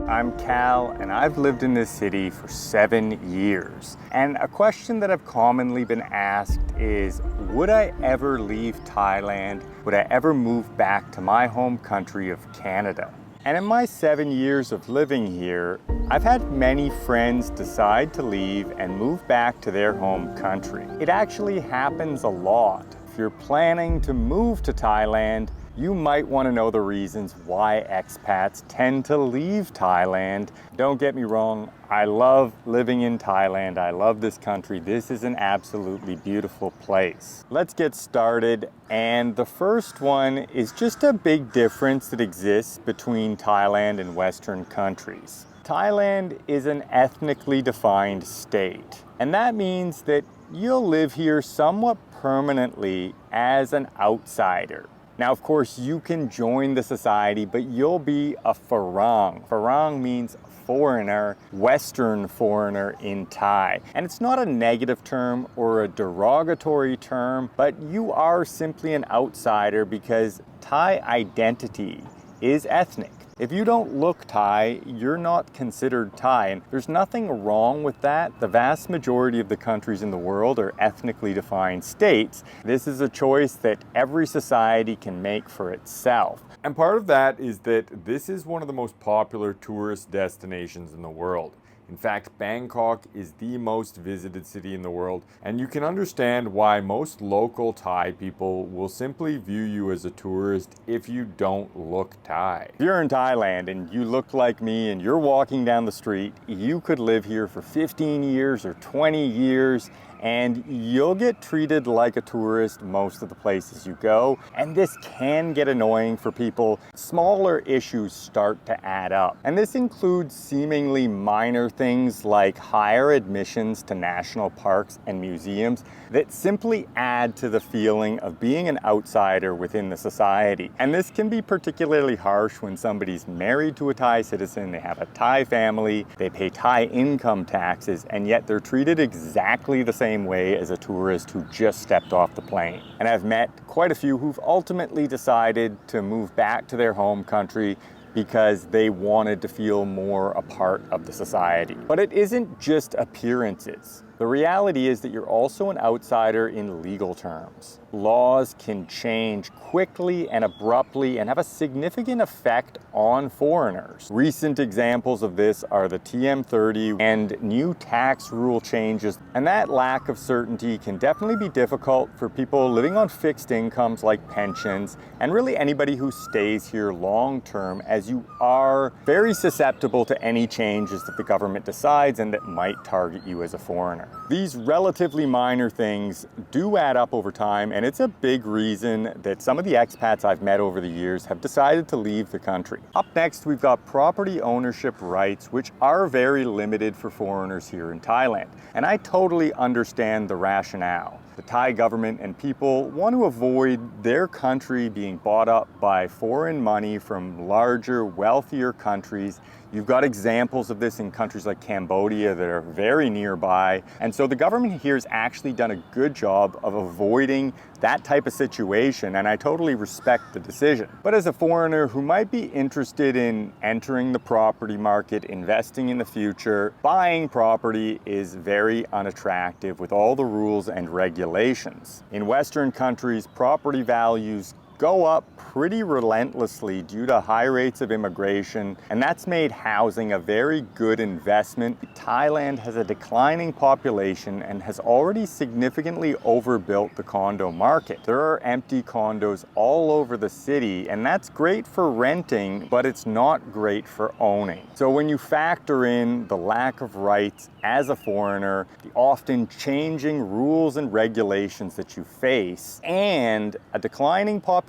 I'm Cal, and I've lived in this city for 7 years. And a question that I've commonly been asked is, would I ever leave Thailand? Would I ever move back to my home country of Canada? And in my 7 years of living here, I've had many friends decide to leave and move back to their home country. It actually happens a lot. If you're planning to move to Thailand, you might want to know the reasons why expats tend to leave Thailand. Don't get me wrong, I love living in Thailand. I love this country. This is an absolutely beautiful place. Let's get started. And the first one is just a big difference that exists between Thailand and Western countries. Thailand is an ethnically defined state, and that means that you'll live here somewhat permanently as an outsider. Now, of course, you can join the society, but you'll be a farang. Farang means foreigner, Western foreigner in Thai. And it's not a negative term or a derogatory term, but you are simply an outsider because Thai identity is ethnic. If you don't look Thai, you're not considered Thai, and there's nothing wrong with that. The vast majority of the countries in the world are ethnically defined states. This is a choice that every society can make for itself. And part of that is that this is one of the most popular tourist destinations in the world. In fact, Bangkok is the most visited city in the world, and you can understand why most local Thai people will simply view you as a tourist if you don't look Thai. If you're in Thailand and you look like me and you're walking down the street, you could live here for 15 years or 20 years, and you'll get treated like a tourist most of the places you go. And this can get annoying for people. Smaller issues start to add up. And this includes seemingly minor things like higher admissions to national parks and museums that simply add to the feeling of being an outsider within the society. And this can be particularly harsh when somebody's married to a Thai citizen, they have a Thai family, they pay Thai income taxes, and yet they're treated exactly the same way as a tourist who just stepped off the plane. And I've met quite a few who've ultimately decided to move back to their home country because they wanted to feel more a part of the society. But it isn't just appearances. The reality is that you're also an outsider in legal terms. Laws can change quickly and abruptly and have a significant effect on foreigners. Recent examples of this are the TM30 and new tax rule changes, and that lack of certainty can definitely be difficult for people living on fixed incomes like pensions, and really anybody who stays here long term, as you are very susceptible to any changes that the government decides and that might target you as a foreigner. These relatively minor things do add up over time, and it's a big reason that some of the expats I've met over the years have decided to leave the country. Up next, we've got property ownership rights, which are very limited for foreigners here in Thailand. And I totally understand the rationale. The Thai government and people want to avoid their country being bought up by foreign money from larger, wealthier countries. You've got examples of this in countries like Cambodia that are very nearby. And so the government here has actually done a good job of avoiding that type of situation, and I totally respect the decision. But as a foreigner who might be interested in entering the property market, investing in the future, buying property is very unattractive with all the rules and regulations. In Western countries, property values go up pretty relentlessly due to high rates of immigration, and that's made housing a very good investment. Thailand has a declining population and has already significantly overbuilt the condo market. There are empty condos all over the city, and that's great for renting, but it's not great for owning. So when you factor in the lack of rights as a foreigner, the often changing rules and regulations that you face, and a declining population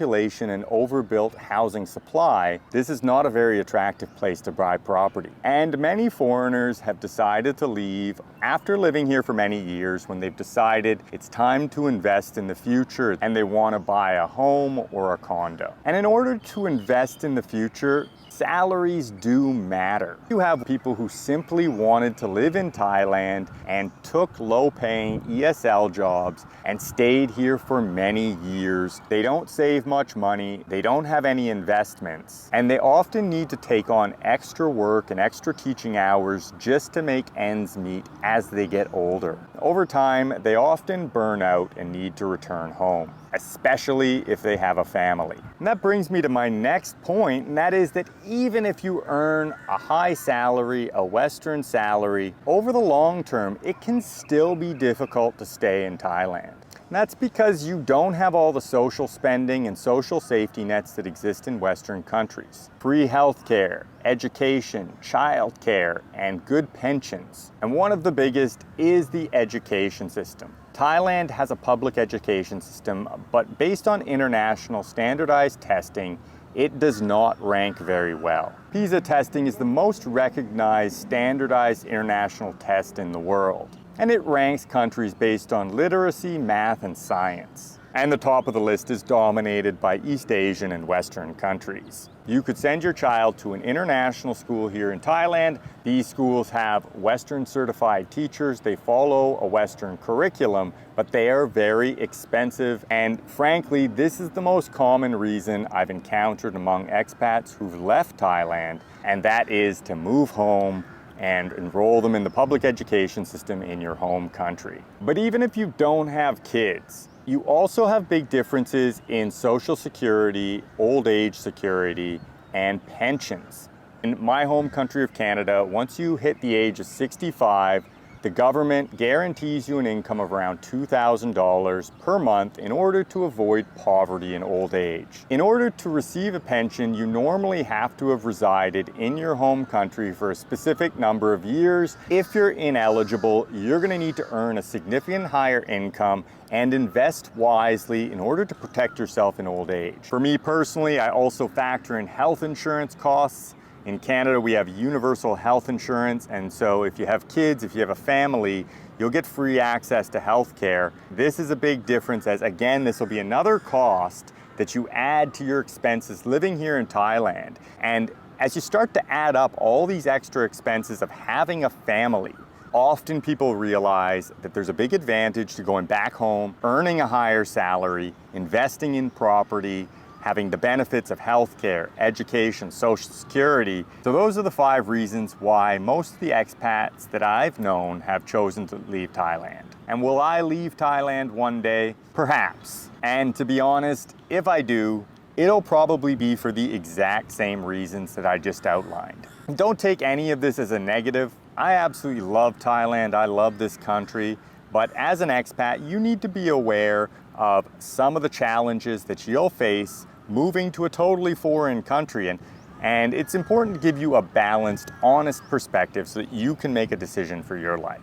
and overbuilt housing supply, this is not a very attractive place to buy property. And many foreigners have decided to leave after living here for many years when they've decided it's time to invest in the future and they want to buy a home or a condo. And in order to invest in the future, salaries do matter. You have people who simply wanted to live in Thailand and took low-paying ESL jobs and stayed here for many years. They don't save much money, they don't have any investments, and they often need to take on extra work and extra teaching hours just to make ends meet as they get older. Over time, they often burn out and need to return home, especially if they have a family. And that brings me to my next point, and that is that even if you earn a high salary, a Western salary, over the long term, it can still be difficult to stay in Thailand. And that's because you don't have all the social spending and social safety nets that exist in Western countries. Free healthcare, education, childcare, and good pensions. And one of the biggest is the education system. Thailand has a public education system, but based on international standardized testing, it does not rank very well. PISA testing is the most recognized standardized international test in the world, and it ranks countries based on literacy, math, and science. And the top of the list is dominated by East Asian and Western countries. You could send your child to an international school here in Thailand. These schools have Western certified teachers. They follow a Western curriculum, but they are very expensive. And frankly, this is the most common reason I've encountered among expats who've left Thailand, and that is to move home and enroll them in the public education system in your home country. But even if you don't have kids, you also have big differences in social security, old age security, and pensions. In my home country of Canada, once you hit the age of 65, the government guarantees you an income of around $2,000 per month in order to avoid poverty in old age. In order to receive a pension, you normally have to have resided in your home country for a specific number of years. If you're ineligible, you're going to need to earn a significant higher income and invest wisely in order to protect yourself in old age. For me personally, I also factor in health insurance costs. In Canada, we have universal health insurance, and so if you have kids, if you have a family, you'll get free access to health care. This is a big difference, as again, this will be another cost that you add to your expenses living here in Thailand. And as you start to add up all these extra expenses of having a family, often people realize that there's a big advantage to going back home, earning a higher salary, investing in property, having the benefits of healthcare, education, social security. So those are the 5 reasons why most of the expats that I've known have chosen to leave Thailand. And will I leave Thailand one day? Perhaps. And to be honest, if I do, it'll probably be for the exact same reasons that I just outlined. Don't take any of this as a negative. I absolutely love Thailand. I love this country. But as an expat, you need to be aware of some of the challenges that you'll face moving to a totally foreign country. And it's important to give you a balanced, honest perspective so that you can make a decision for your life.